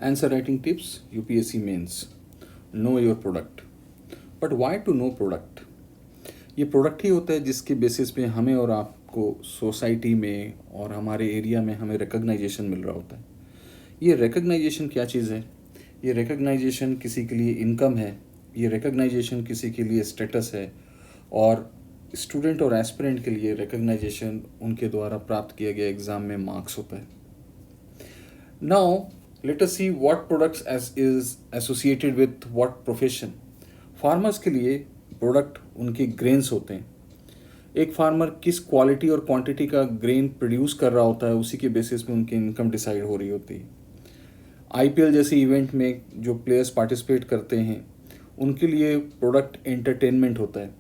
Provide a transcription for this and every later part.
Answer writing tips, UPSC mains. Know your product. But why to know product? ये product ही होता है जिसके basis पे हमें और आपको सोसाइटी में और हमारे एरिया में हमें रिकग्नाइजेशन मिल रहा होता है। ये रिकग्नाइजेशन क्या चीज़ है? ये रिकग्नाइजेशन किसी के लिए इनकम है, ये रिकग्नाइजेशन किसी के लिए स्टेटस है, और स्टूडेंट और एस्पिरेंट के लिए रिकग्नाइजेशन उनके द्वारा प्राप्त किया गया एग्ज़ाम में मार्क्स होता है। Now let us see what products age is associated with what profession. Farmers के लिए प्रोडक्ट उनके ग्रेन्स होते हैं। एक फार्मर किस क्वालिटी और क्वांटिटी का ग्रेन प्रोड्यूस कर रहा होता है, उसी के बेसिस पे उनकी इनकम डिसाइड हो रही होती है। आईपीएल जैसे इवेंट में जो प्लेयर्स पार्टिसिपेट करते हैं उनके लिए प्रोडक्ट एंटरटेनमेंट होता है।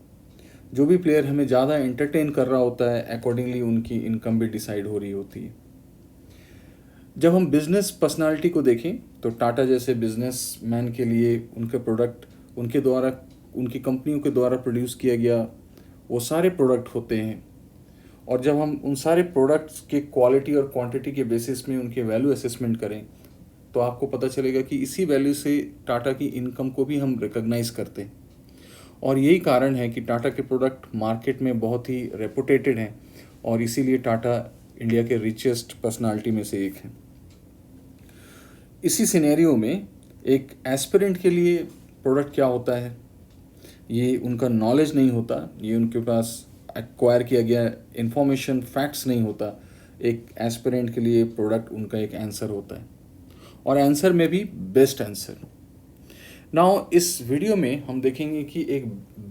जो भी प्लेयर हमें ज़्यादा एंटरटेन कर रहा होता है, अकॉर्डिंगली उनकी इनकम भी डिसाइड हो रही होती है। जब हम बिजनेस पर्सनालिटी को देखें तो टाटा जैसे बिजनेसमैन के लिए उनके प्रोडक्ट उनके द्वारा उनकी कंपनियों के द्वारा प्रोड्यूस किया गया वो सारे प्रोडक्ट होते हैं। और जब हम उन सारे प्रोडक्ट्स के क्वालिटी और क्वांटिटी के बेसिस में उनके वैल्यू असेसमेंट करें तो आपको पता चलेगा कि इसी वैल्यू से टाटा की इनकम को भी हम रिकॉग्नाइज करते हैं। और यही कारण है कि टाटा के प्रोडक्ट मार्केट में बहुत ही रेपुटेटेड हैं और इसीलिए टाटा इंडिया के रिचेस्ट पर्सनालिटी में से एक है। इसी सिनेरियो में एक एस्पिरेंट के लिए प्रोडक्ट क्या होता है? ये उनका नॉलेज नहीं होता, ये उनके पास एक्वायर किया गया इंफॉर्मेशन फैक्ट्स नहीं होता। एक एस्पिरेंट के लिए प्रोडक्ट उनका एक आंसर होता है, और आंसर में भी बेस्ट आंसर। नाउ इस वीडियो में हम देखेंगे कि एक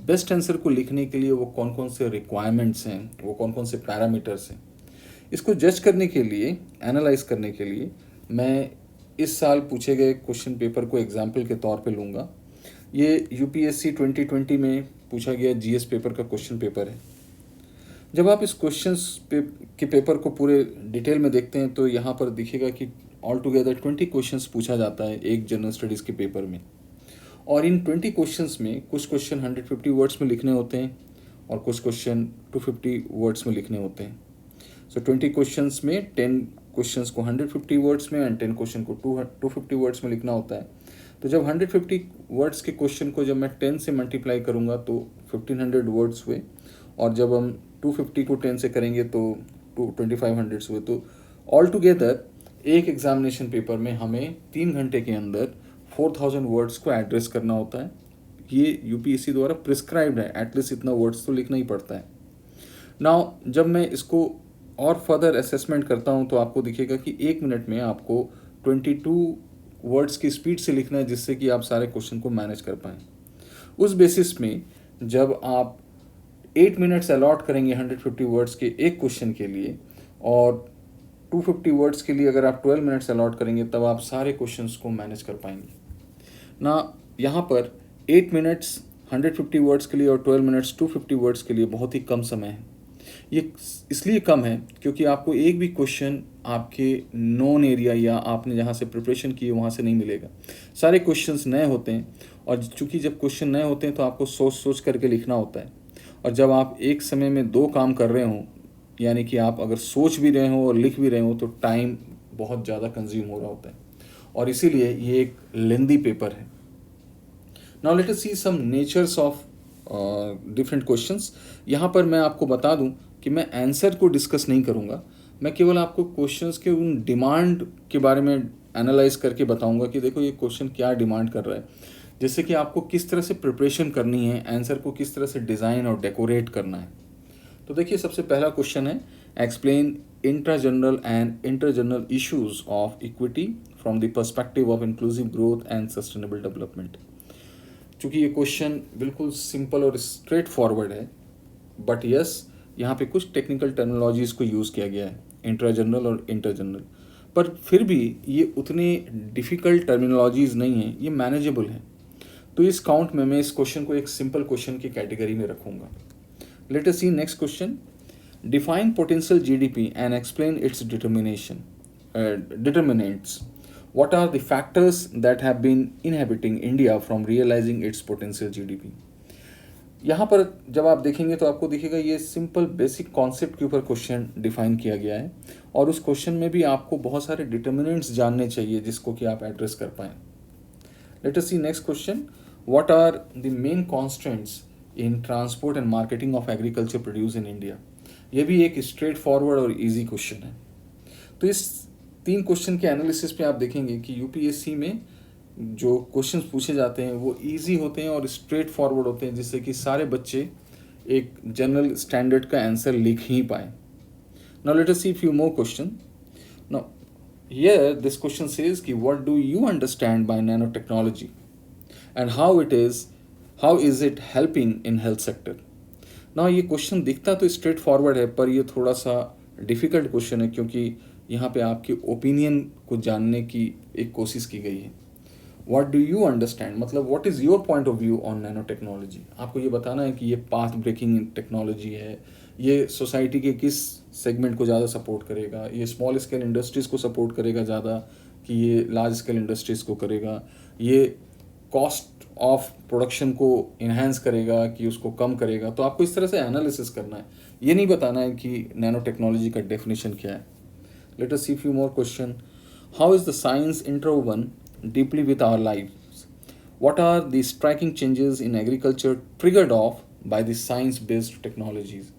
बेस्ट आंसर को लिखने के लिए वो कौन कौन से रिक्वायरमेंट्स हैं, वो कौन कौन से पैरामीटर्स हैं। इसको जज करने के लिए, एनालाइज करने के लिए मैं इस साल पूछे गए क्वेश्चन पेपर को एग्जाम्पल के तौर पे लूँगा। ये यूपीएससी 2020 में पूछा गया जीएस पेपर का क्वेश्चन पेपर है। जब आप इस के पेपर को पूरे डिटेल में देखते हैं तो यहाँ पर दिखेगा कि ऑल टुगेदर 20 क्वेश्चंस पूछा जाता है एक जनरल स्टडीज़ के पेपर में। और इन 20 क्वेश्चंस में कुछ क्वेश्चन 150 वर्ड्स में लिखने होते हैं और कुछ क्वेश्चन 250 वर्ड्स में लिखने होते हैं। सो 20 क्वेश्चंस में 10 क्वेश्चंस को 150 वर्ड्स में एंड 10 क्वेश्चन को 250 वर्ड्स में लिखना होता है। तो जब 150 वर्ड्स के क्वेश्चन को जब मैं 10 से मल्टीप्लाई करूँगा तो 1500 वर्ड्स हुए, और जब हम 250 को 10 से करेंगे तो 2500 हुए। तो ऑल टुगेदर एक एग्जामिनेशन पेपर में हमें 3 घंटे के अंदर 4000 वर्ड्स को एड्रेस करना होता है। ये यूपीएससी द्वारा प्रिस्क्राइब्ड है, एटलीस्ट इतना वर्ड्स तो लिखना ही पड़ता है। नाउ जब मैं इसको और फर्दर असेसमेंट करता हूँ तो आपको दिखेगा कि 1 मिनट में आपको 22 वर्ड्स की स्पीड से लिखना है, जिससे कि आप सारे क्वेश्चन को मैनेज कर पाएँ। उस बेसिस में जब आप 8 मिनट्स अलॉट करेंगे 150 वर्ड्स के एक क्वेश्चन के लिए, और 250 वर्ड्स के लिए अगर आप 12 मिनट्स अलॉट करेंगे, तब आप सारे क्वेश्चंस को मैनेज कर पाएंगे ना। यहाँ पर 8 मिनट्स 150 वर्ड्स के लिए और 12 मिनट्स 250 वर्ड्स के लिए बहुत ही कम समय है। ये इसलिए कम है क्योंकि आपको एक भी क्वेश्चन आपके नॉन एरिया या आपने जहाँ से प्रिपरेशन की है वहाँ से नहीं मिलेगा। सारे क्वेश्चंस नए होते हैं, और चूंकि जब क्वेश्चन नए होते हैं तो आपको सोच सोच करके लिखना होता है। और जब आप एक समय में 2 काम कर रहे हों, यानी कि आप अगर सोच भी रहे हो और लिख भी रहे हो, तो टाइम बहुत ज़्यादा कंज्यूम हो रहा होता है, और इसीलिए ये एक लेंदी पेपर है। Now let us see some natures of different questions. यहाँ पर मैं आपको बता दूं कि मैं आंसर को डिस्कस नहीं करूँगा, मैं केवल आपको क्वेश्चंस के उन डिमांड के बारे में एनालाइज करके बताऊँगा कि देखो ये क्वेश्चन क्या डिमांड कर रहा है, जैसे कि आपको किस तरह से प्रिपरेशन करनी है, आंसर को किस तरह से डिज़ाइन और डेकोरेट करना है। तो देखिए सबसे पहला क्वेश्चन है, explain intra general and inter general issues of equity from the perspective of inclusive growth and sustainable development. चूँकि ये क्वेश्चन बिल्कुल सिंपल और स्ट्रेट फॉरवर्ड है, बट यस यहाँ पे कुछ टेक्निकल टर्मिनोलॉजीज़ को यूज़ किया गया है, इंट्रा जनरल और इंटर जनरल, पर फिर भी ये उतने डिफ़िकल्ट टर्मिनोलॉजीज़ नहीं हैं, ये मैनेजेबल हैं। तो इस काउंट में मैं इस क्वेश्चन को एक सिंपल क्वेश्चन की कैटेगरी में रखूँगा। Let us see next question, define potential GDP and explain its determinants. What are the factors that have been inhibiting India from realizing its potential GDP? यहाँ पर जब आप देखेंगे तो आपको दिखेगा ये सिंपल बेसिक कॉन्सेप्ट के ऊपर क्वेश्चन डिफाइन किया गया है, और उस क्वेश्चन में भी आपको बहुत सारे डिटर्मिनेंट्स जानने चाहिए जिसको कि आप एड्रेस कर पाएँ. Let us see next question. What are the main constants in transport and marketing of agriculture produce in India? ये भी एक स्ट्रेट फॉरवर्ड और इजी क्वेश्चन है. तो इस 3 क्वेश्चन के एनालिसिस पे आप देखेंगे कि यूपीएससी में जो क्वेश्चंस पूछे जाते हैं वो इजी होते हैं और स्ट्रेट फॉरवर्ड होते हैं, जिससे कि सारे बच्चे एक जनरल स्टैंडर्ड का आंसर लिख ही पाए. Now let us see few more question. Now here this question says कि what do you understand by nano technology and how is it helping in health sector? Now ये question दिखता तो straight forward है, पर ये थोड़ा सा difficult question है क्योंकि यहाँ पे आपके ओपिनियन को जानने की एक कोशिश की गई है. व्हाट डू यू अंडरस्टैंड मतलब what is your point of view on nano technology? आपको ये बताना है कि ये पाथ ब्रेकिंग टेक्नोलॉजी है, ये सोसाइटी के किस सेगमेंट को ज़्यादा सपोर्ट करेगा, ये स्मॉल स्केल इंडस्ट्रीज़ को सपोर्ट करेगा ज़्यादा कि ये लार्ज स्केल इंडस्ट्रीज़ को करेगा, ये कॉस्ट ऑफ प्रोडक्शन को इन्हांस करेगा कि उसको कम करेगा. तो आपको इस तरह से एनालिसिस करना है, ये नहीं बताना है कि नैनो टेक्नोलॉजी का डेफिनेशन क्या है. Let us see few more question. How is the science interwoven deeply with our lives? What are the striking changes in agriculture triggered off by the science-based technologies?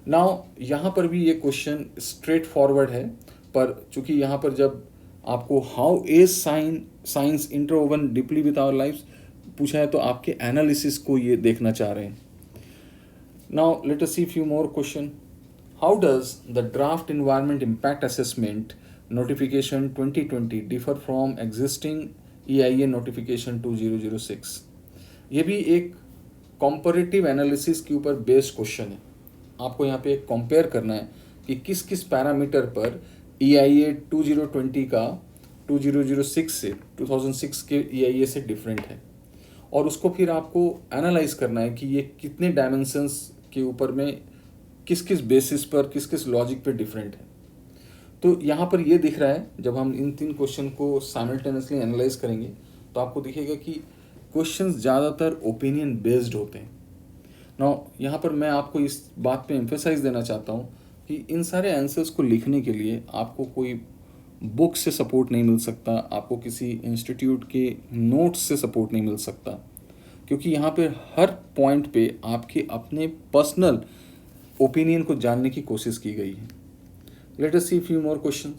Now यहाँ पर भी ये question straight forward है, पर चूंकि यहाँ पर जब आपको how is science interwoven deeply with our lives पूछा है तो आपके एनालिसिस को ये देखना चाह रहे हैं. Now let us see few more question. How does the draft environment impact assessment notification 2020 differ from existing EIA notification 2006? ये भी एक comparative analysis के ऊपर बेस्ड क्वेश्चन है. आपको यहाँ पे कंपेयर करना है कि किस किस पैरामीटर पर EIA 2020 का 2006 से 2006 के EIA से डिफरेंट है, और उसको फिर आपको एनालाइज करना है कि ये कितने डायमेंशंस के ऊपर में किस किस बेसिस पर किस किस लॉजिक पे डिफरेंट है. तो यहाँ पर ये दिख रहा है, जब हम इन 3 क्वेश्चन को साइमल्टेनियसली एनालाइज करेंगे तो आपको दिखेगा कि क्वेश्चंस ज़्यादातर ओपिनियन बेस्ड होते हैं. नाउ यहाँ पर मैं आपको इस बात पे एम्फेसाइज देना चाहता हूँ कि इन सारे आंसर्स को लिखने के लिए आपको कोई बुक से सपोर्ट नहीं मिल सकता, आपको किसी इंस्टीट्यूट के नोट्स से सपोर्ट नहीं मिल सकता, क्योंकि यहाँ पे हर पॉइंट पे आपके अपने पर्सनल ओपिनियन को जानने की कोशिश की गई है. Let us see few more question.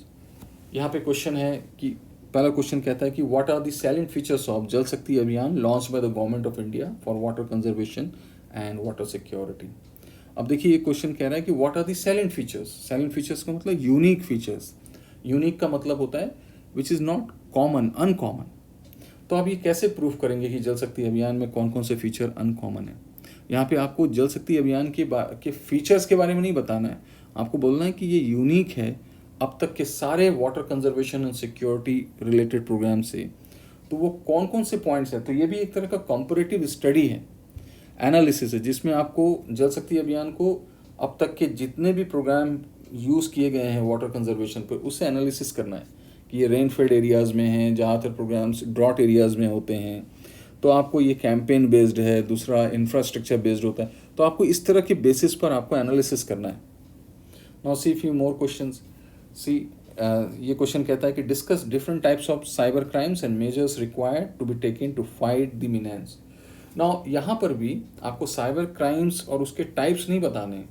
यहाँ पे क्वेश्चन है कि पहला क्वेश्चन कहता है कि what are the salient features of Jal Shakti Abhiyan launch by the government of India for water conservation and water security. अब देखिए ये क्वेश्चन कह रहा है कि what are the salient features. Salient features का मतलब यूनिक फीचर्स. यूनिक का मतलब होता है which is not common, uncommon. तो आप ये कैसे प्रूव करेंगे कि जल शक्ति अभियान में कौन कौन से फीचर अनकॉमन है? यहाँ पे आपको जल शक्ति अभियान के फीचर्स के बारे में नहीं बताना है, आपको बोलना है कि ये यूनिक है अब तक के सारे water conservation and security related program से. तो वो कौन कौन से पॉइंट्स हैं? तो ये भी एक तरह का कंपैरेटिव स्टडी है, एनालिसिस है, जिसमें आपको जल शक्ति अभियान को अब तक के जितने भी प्रोग्राम यूज़ किए गए हैं वाटर कंजर्वेशन पर उससे एनालिसिस करना है कि ये रेनफेड एरियाज़ में हैं, ज़्यादातर प्रोग्राम्स ड्रॉट एरियाज़ में होते हैं, तो आपको ये कैंपेन बेस्ड है, दूसरा इंफ्रास्ट्रक्चर बेस्ड होता है. तो आपको इस तरह के बेसिस पर आपको एनालिसिस करना है. Now see few more questions. See ये क्वेश्चन कहता है कि discuss different types of cyber crimes and measures required to be taken to fight the menace. नाउ यहाँ पर भी आपको साइबर क्राइम्स और उसके टाइप्स नहीं बताने,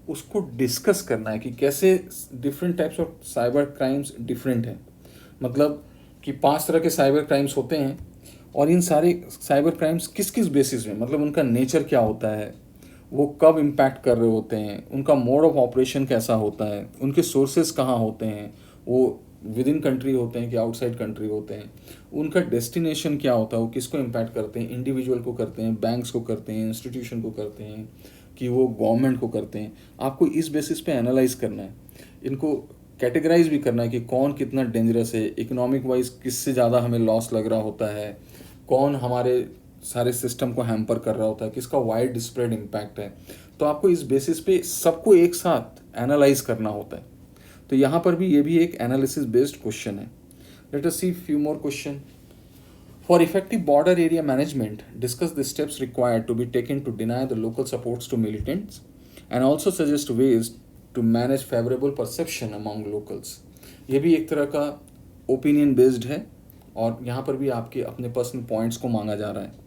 उसको डिस्कस करना है कि कैसे different types of cyber crimes different हैं. मतलब कि 5 तरह के साइबर क्राइम्स होते हैं और इन सारे साइबर क्राइम्स किस किस बेसिस में, मतलब उनका नेचर क्या होता है, वो कब इम्पैक्ट कर रहे होते हैं, उनका मोड ऑफ ऑपरेशन कैसा होता है, उनके सोर्सेज कहाँ होते हैं, वो विद इन कंट्री होते हैं कि आउटसाइड कंट्री होते हैं, उनका डेस्टिनेशन क्या होता है, वो किसको इम्पैक्ट करते हैं, इंडिविजुअल को करते हैं, बैंक्स को करते हैं, इंस्टीट्यूशन को करते हैं, कि वो गवर्नमेंट को करते हैं. आपको इस बेसिस पे एनालाइज करना है, इनको कैटेगराइज भी करना है कि कौन कितना डेंजरस है, इकोनॉमिक वाइज किससे ज़्यादा हमें लॉस लग रहा होता है, कौन हमारे सारे सिस्टम को हैम्पर कर रहा होता है, किसका वाइड स्प्रेड इम्पैक्ट है. तो आपको इस बेसिस पे सबको एक साथ एनालाइज करना होता है. तो यहाँ पर भी ये भी एक एनालिसिस बेस्ड क्वेश्चन है. Let us see few more question. For effective border area management discuss the steps required to be taken to deny the local supports to militants and also suggest ways to manage favourable perception among locals. ये भी एक तरह का opinion based है और यहाँ पर भी आपके अपने पर्सनल पॉइंट्स को मांगा जा रहा है।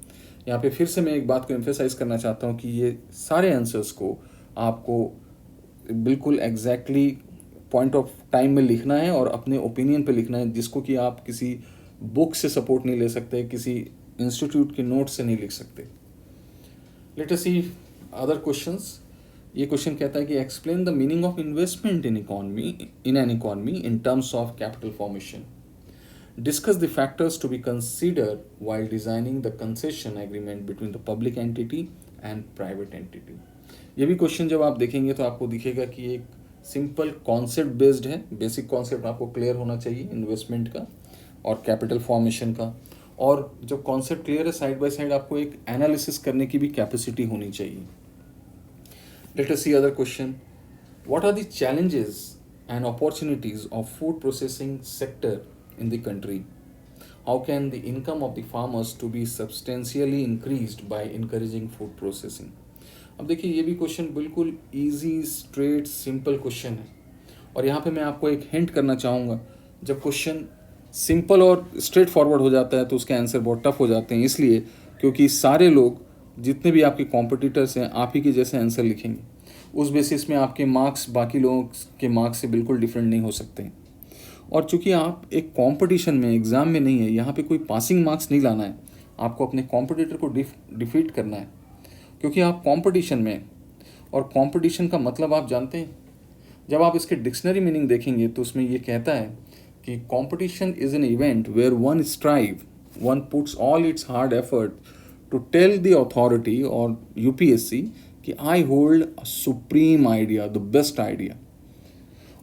यहाँ पे फिर से मैं एक बात को एम्फेसाइज करना चाहता हूँ कि ये सारे आंसर्स को आपको बिल्कुल एग्जैक्टली पॉइंट ऑफ टाइम में लिखना है और अपने ओपिनियन पे लिखना है, जिसको कि आप किसी बुक से सपोर्ट नहीं ले सकते, किसी इंस्टीट्यूट के नोट से नहीं लिख सकते। Late us see other questions. ये क्वेश्चन कहता है कि explain the meaning of investment in an economy in terms of capital formation. Discuss the factors to be considered while designing the concession agreement between the public entity and private entity। ये भी question जब आप देखेंगे तो आपको दिखेगा कि एक सिंपल कॉन्सेप्ट बेस्ड है। बेसिक कॉन्सेप्ट आपको क्लियर होना चाहिए इन्वेस्टमेंट का और कैपिटल फॉर्मेशन का, और जब कॉन्सेप्ट क्लियर है साइड बाय साइड आपको एक एनालिसिस करने की भी कैपेसिटी होनी चाहिए। Let us see other question. What are the challenges and opportunities of food processing sector in the country? How can the income of the farmers to be substantially increased by encouraging food processing? अब देखिए ये भी question बिल्कुल easy straight simple question है और यहाँ पे मैं आपको एक हिंट करना चाहूँगा। जब क्वेश्चन सिंपल और स्ट्रेट फॉरवर्ड हो जाता है तो उसके आंसर बहुत टफ हो जाते हैं, इसलिए क्योंकि सारे लोग जितने भी आपके कॉम्पिटिटर्स हैं आप ही के जैसे आंसर लिखेंगे। उस बेसिस में आपके मार्क्स बाकी लोगों के मार्क्स से बिल्कुल डिफरेंट नहीं हो सकते। और चूंकि आप एक कंपटीशन में एग्ज़ाम में नहीं है, यहाँ पे कोई पासिंग मार्क्स नहीं लाना है, आपको अपने कॉम्पिटिटर को डिफीट करना है, क्योंकि आप कंपटीशन में हैं। और कंपटीशन का मतलब आप जानते हैं, जब आप इसके डिक्शनरी मीनिंग देखेंगे तो उसमें ये कहता है कि competition is an event where one puts all its hard effort to tell the authority और यूपीएससी कि I hold a supreme idea, the best idea.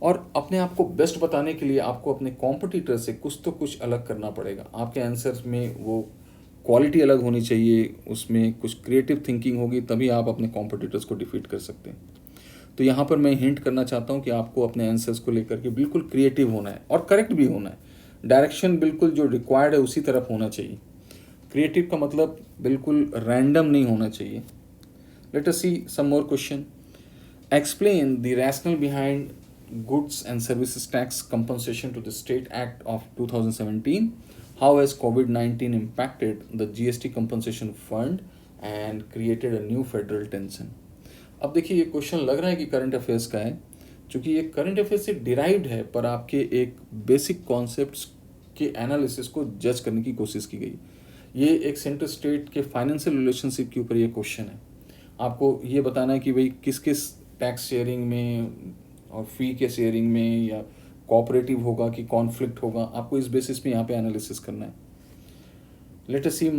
और अपने आप को बेस्ट बताने के लिए आपको अपने कॉम्पिटिटर से कुछ तो कुछ अलग करना पड़ेगा। आपके आंसर्स में वो क्वालिटी अलग होनी चाहिए, उसमें कुछ क्रिएटिव थिंकिंग होगी, तभी आप अपने कॉम्पिटिटर्स को डिफीट कर सकते हैं। तो यहाँ पर मैं हिंट करना चाहता हूँ कि आपको अपने आंसर्स को लेकर के बिल्कुल क्रिएटिव होना है और करेक्ट भी होना है। डायरेक्शन बिल्कुल जो रिक्वायर्ड है उसी तरफ होना चाहिए। क्रिएटिव का मतलब बिल्कुल रैंडम नहीं होना चाहिए। Let us see some more question. Explain the rational behind Goods and Services Tax Compensation to the State Act of 2017. How has COVID-19 impacted the GST Compensation Fund and created a new federal tension? अब देखिए ये question लग रहा है कि current affairs का है, क्योंकि ये करंट अफेयर्स से डिराइव्ड है, पर आपके एक बेसिक कॉन्सेप्ट्स के एनालिसिस को जज करने की कोशिश की गई। ये एक सेंट्रल स्टेट के फाइनेंशियल रिलेशनशिप के ऊपर ये क्वेश्चन है। आपको ये बताना है कि भाई किस किस टैक्स शेयरिंग में और फी के शेयरिंग में या कोऑपरेटिव होगा कि कॉन्फ्लिक्ट होगा, आपको इस बेसिस पे यहाँ पे एनालिसिस करना है। Let us see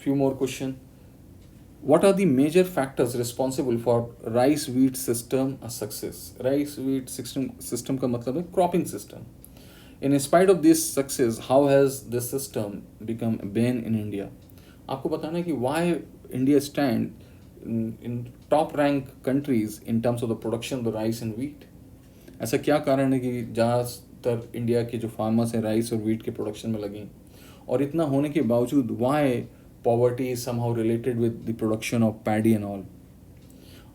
few more question. What are the major factors responsible for rice wheat system a success? Rice wheat system का मतलब है cropping system. In spite of this success, how has this system become bane in India? आपको बताना है कि why India stand in top rank countries in terms of the production of the rice and wheat. ऐसा क्या कारण है कि ज़्यादातर इंडिया के जो फार्मर्स हैं राइस और वीट के प्रोडक्शन में लगे, और इतना होने के बावजूद why poverty is somehow related with the production of paddy and all?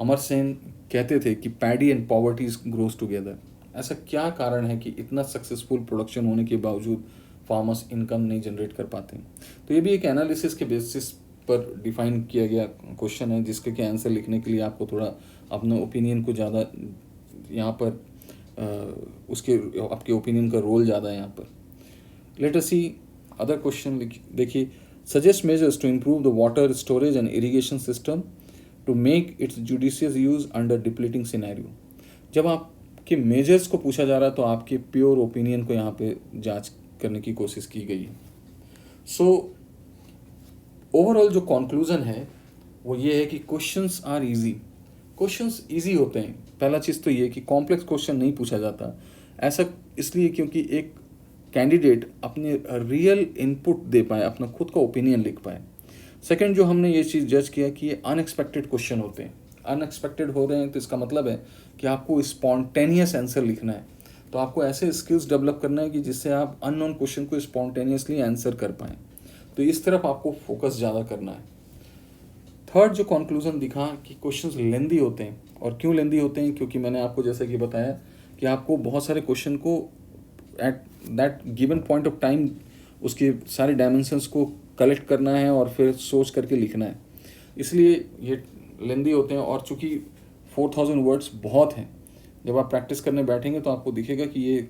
Amar Sen कहते थे कि paddy and poverty grows together. ऐसा क्या कारण है कि इतना सक्सेसफुल प्रोडक्शन होने के बावजूद फार्मर्स इनकम नहीं जनरेट कर पाते? तो ये भी एक एनालिसिस के बेसिस पर डिफाइन किया गया क्वेश्चन है, जिसके के आंसर लिखने के लिए आपको थोड़ा अपने ओपिनियन को ज़्यादा यहाँ पर उसके आपके ओपिनियन का रोल ज़्यादा है यहाँ पर। Let us see other question. देखिए, suggest measures to improve the water storage and irrigation system to make its judicious use under depleting scenario. जब आपके मेजर्स को पूछा जा रहा है तो आपके प्योर ओपिनियन को यहाँ पे जांच करने की कोशिश की गई है। सो ओवरऑल जो कंक्लूजन है वो ये है कि questions are easy. Questions easy होते हैं। पहला चीज़ तो ये कि कॉम्प्लेक्स क्वेश्चन नहीं पूछा जाता। ऐसा इसलिए क्योंकि एक कैंडिडेट अपने रियल इनपुट दे पाए, अपना खुद का ओपिनियन लिख पाए। सेकंड, जो हमने ये चीज़ जज किया कि ये अनएक्सपेक्टेड क्वेश्चन होते हैं। अनएक्सपेक्टेड हो रहे हैं तो इसका मतलब है कि आपको स्पॉन्टेनियस आंसर लिखना है। तो आपको ऐसे स्किल्स डेवलप करना है कि जिससे आप अननोन क्वेश्चन को स्पॉन्टेनियसली आंसर कर पाएँ। तो इस तरफ आपको फोकस ज़्यादा करना है। थर्ड, जो कंक्लूजन दिखा कि क्वेश्चंस लेंदी होते हैं और क्यों लेंदी होते हैं, क्योंकि मैंने आपको जैसा कि बताया कि आपको बहुत सारे क्वेश्चन को at that given point of time उसके सारे डायमेंशंस को कलेक्ट करना है और फिर सोच करके लिखना है, इसलिए ये लेंदी होते हैं। और चूँकि 4000 वर्ड्स बहुत हैं, जब आप प्रैक्टिस करने बैठेंगे तो आपको दिखेगा कि ये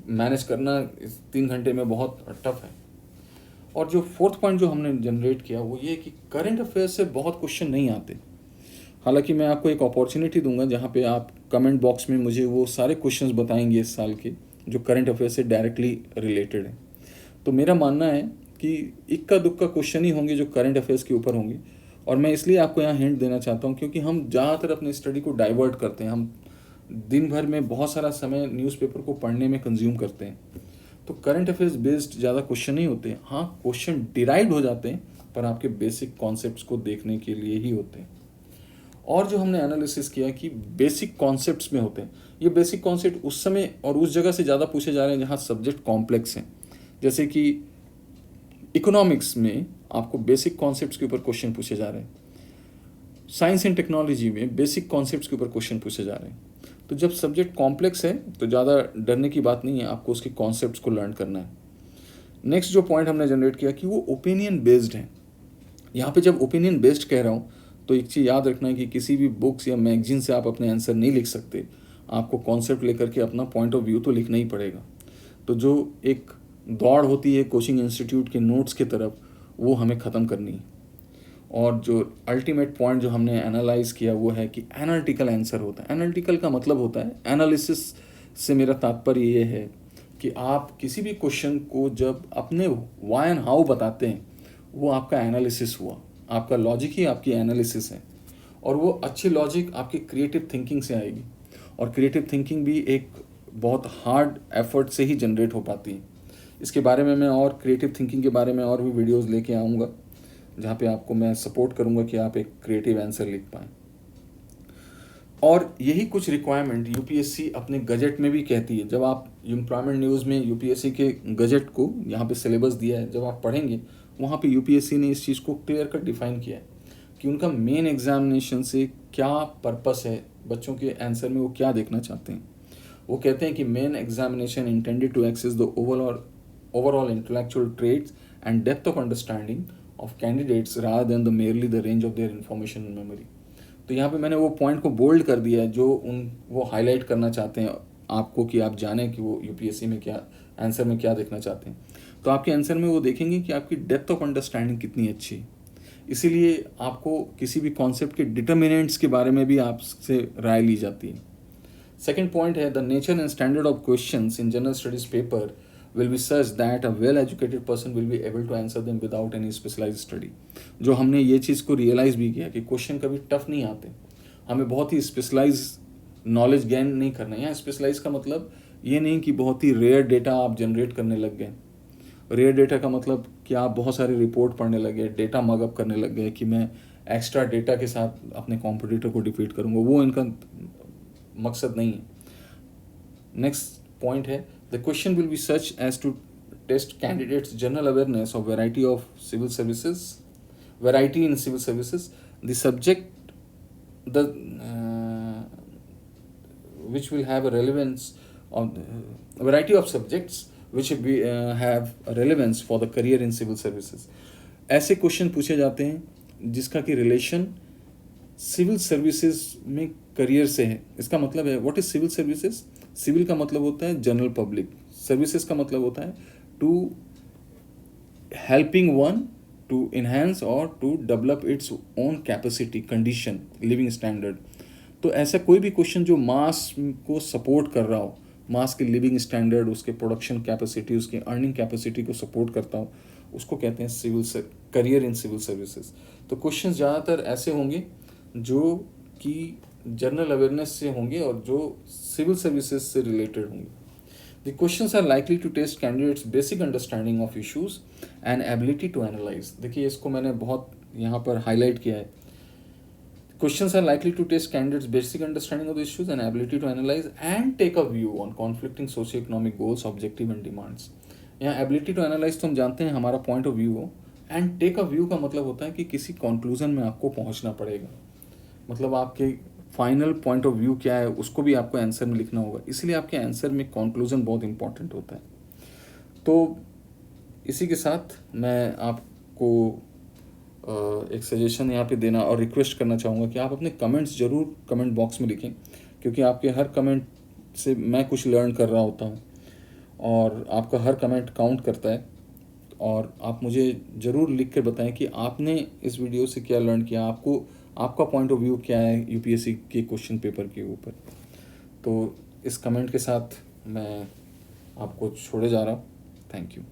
मैनेज करना इस 3 घंटे में बहुत टफ है। और जो फोर्थ पॉइंट जो हमने जनरेट किया वो ये कि करंट अफेयर्स से बहुत क्वेश्चन नहीं आते। हालांकि मैं आपको एक अपॉर्चुनिटी दूंगा जहाँ पे आप कमेंट बॉक्स में मुझे वो सारे क्वेश्चंस बताएंगे इस साल के जो करंट अफेयर्स से डायरेक्टली रिलेटेड हैं। तो मेरा मानना है कि इक्का दुक्का क्वेश्चन ही होंगे जो करंट अफेयर्स के ऊपर होंगे, और मैं इसलिए आपको यहाँ हिंट देना चाहता हूँ क्योंकि हम ज़्यादातर अपने स्टडी को डाइवर्ट करते हैं। हम दिन भर में बहुत सारा समय न्यूज़पेपर को पढ़ने में कंज्यूम करते हैं, तो करंट अफेयर्स बेस्ड ज़्यादा क्वेश्चन नहीं होते। हाँ, क्वेश्चन डिराइव्ड हो जाते हैं पर आपके बेसिक कॉन्सेप्ट्स को देखने के लिए ही होते हैं। और जो हमने एनालिसिस किया कि बेसिक कॉन्सेप्ट्स में होते हैं, ये बेसिक कॉन्सेप्ट उस समय और उस जगह से ज़्यादा पूछे जा रहे हैं जहाँ सब्जेक्ट कॉम्प्लेक्स हैं। जैसे कि इकोनॉमिक्स में आपको बेसिक कॉन्सेप्ट्स के ऊपर क्वेश्चन पूछे जा रहे हैं, साइंस एंड टेक्नोलॉजी में बेसिक कॉन्सेप्ट्स के ऊपर क्वेश्चन पूछे जा रहे हैं। तो जब सब्जेक्ट कॉम्प्लेक्स है तो ज़्यादा डरने की बात नहीं है, आपको उसके कॉन्सेप्ट्स को लर्न करना है। नेक्स्ट जो पॉइंट हमने जनरेट किया कि वो ओपिनियन बेस्ड है। यहाँ पे जब ओपिनियन बेस्ड कह रहा हूँ तो एक चीज़ याद रखना है कि किसी भी बुक्स या मैगजीन से आप अपने आंसर नहीं लिख सकते, आपको कॉन्सेप्ट लेकर के अपना पॉइंट ऑफ व्यू तो लिखना ही पड़ेगा। तो जो एक दौड़ होती है कोचिंग इंस्टीट्यूट के नोट्स की तरफ, वो हमें ख़त्म करनी है। और जो अल्टीमेट पॉइंट जो हमने एनालाइज किया वो है कि एनालिटिकल आंसर होता है। एनालिटिकल का मतलब होता है, एनालिसिस से मेरा तात्पर्य ये है कि आप किसी भी क्वेश्चन को जब अपने व्हाई एंड हाउ बताते हैं, वो आपका एनालिसिस हुआ, आपका लॉजिक ही आपकी एनालिसिस है। और वो अच्छी लॉजिक आपकी क्रिएटिव थिंकिंग से आएगी, और क्रिएटिव थिंकिंग भी एक बहुत हार्ड एफर्ट से ही जनरेट हो पाती है। इसके बारे में मैं और क्रिएटिव थिंकिंग के बारे में और भी वीडियोज़ लेके आऊँगा जहाँ पे आपको मैं सपोर्ट करूँगा कि आप एक क्रिएटिव आंसर लिख पाएँ। और यही कुछ रिक्वायरमेंट यूपीएससी अपने गजट में भी कहती है। जब आप एम्प्लॉयमेंट न्यूज़ में यूपीएससी के गजट को यहाँ पे सिलेबस दिया है, जब आप पढ़ेंगे वहाँ पे यूपीएससी ने इस चीज़ को क्लियर कट डिफाइन किया है कि उनका मेन एग्जामिनेशन से क्या पर्पस है, बच्चों के आंसर में वो क्या देखना चाहते हैं। वो कहते हैं कि main examination intended to assess the overall intellectual traits and depth of understanding of candidates rather than the merely the range of their information and memory. तो यहाँ पे मैंने वो पॉइंट को बोल्ड कर दिया है जो वो हाईलाइट करना चाहते हैं आपको, कि आप जानें कि वो यूपीएससी में क्या आंसर में क्या देखना चाहते हैं। तो आपके आंसर में वो देखेंगे कि आपकी डेप्थ ऑफ अंडरस्टैंडिंग कितनी अच्छी है। इसीलिए आपको किसी भी कॉन्सेप्ट के डिटर्मिनेंट्स के बारे में भी आपसे राय ली जाती है। सेकेंड पॉइंट है the nature and standard of questions in general studies paper will be such that a well educated person will be able to answer them without any specialized study। जो हमने ये चीज़ को रियलाइज़ भी किया कि question कभी tough नहीं आते, हमें बहुत ही स्पेशलाइज नॉलेज गेन नहीं करना है। यहाँ स्पेशलाइज का मतलब ये नहीं कि बहुत ही रेयर डेटा आप जनरेट करने लग गए। रेयर डेटा का मतलब कि आप बहुत सारी रिपोर्ट पढ़ने लगे, डेटा मगअप करने लग गए कि मैं एक्स्ट्रा डेटा के साथ अपने कॉम्पिटिटर को डिफीट करूँगा, वो इनका मकसद नहीं है। नेक्स्ट पॉइंट है the question will be such as to test candidates general awareness of variety in civil services, the subject which will have a relevance of a variety of subjects which have a relevance for the career in civil services। ऐसे question पूछे जाते हैं जिसका कि relation civil services में career से है। इसका मतलब है what is civil services. Civil का मतलब होता है जनरल पब्लिक, सर्विसेज का मतलब होता है to helping one to enhance और to develop its own capacity, condition, living standard. तो ऐसा कोई भी क्वेश्चन जो मास को सपोर्ट कर रहा हो, मास के लिविंग स्टैंडर्ड, उसके प्रोडक्शन कैपेसिटी, उसकी अर्निंग कैपेसिटी को सपोर्ट करता हो, उसको कहते हैं civil career in civil services. तो क्वेश्चन ज़्यादातर ऐसे होंगे जो कि जनरल अवेयरनेस से होंगे और जो सिविल सर्विसेज से रिलेटेड होंगे। The questions are likely to test candidates basic understanding of issues and ability to analyse. देखिए इसको मैंने बहुत यहाँ पर हाईलाइट किया है। Questions are likely to test candidates basic understanding of issues and ability to analyse and take a view on conflicting socio economic goals, objective and demands. यहाँ ability to analyse तो हम जानते हैं हमारा पॉइंट ऑफ व्यू हो, and take a view का मतलब होता है कि किसी कंक्लूजन में आपको पहुँचना पड़ेगा। मतलब आपके फाइनल पॉइंट ऑफ व्यू क्या है उसको भी आपको आंसर में लिखना होगा, इसलिए आपके आंसर में कंक्लूजन बहुत इंपॉर्टेंट होता है। तो इसी के साथ मैं आपको एक सजेशन यहाँ पे देना और रिक्वेस्ट करना चाहूँगा कि आप अपने कमेंट्स ज़रूर कमेंट बॉक्स में लिखें, क्योंकि आपके हर कमेंट से मैं कुछ लर्न कर रहा होता हूँ और आपका हर कमेंट काउंट करता है। और आप मुझे ज़रूर लिख कर बताएं कि आपने इस वीडियो से क्या लर्न किया, आपको आपका पॉइंट ऑफ व्यू क्या है यूपीएससी के क्वेश्चन पेपर के ऊपर। तो इस कमेंट के साथ मैं आपको छोड़े जा रहा हूँ। Thank you.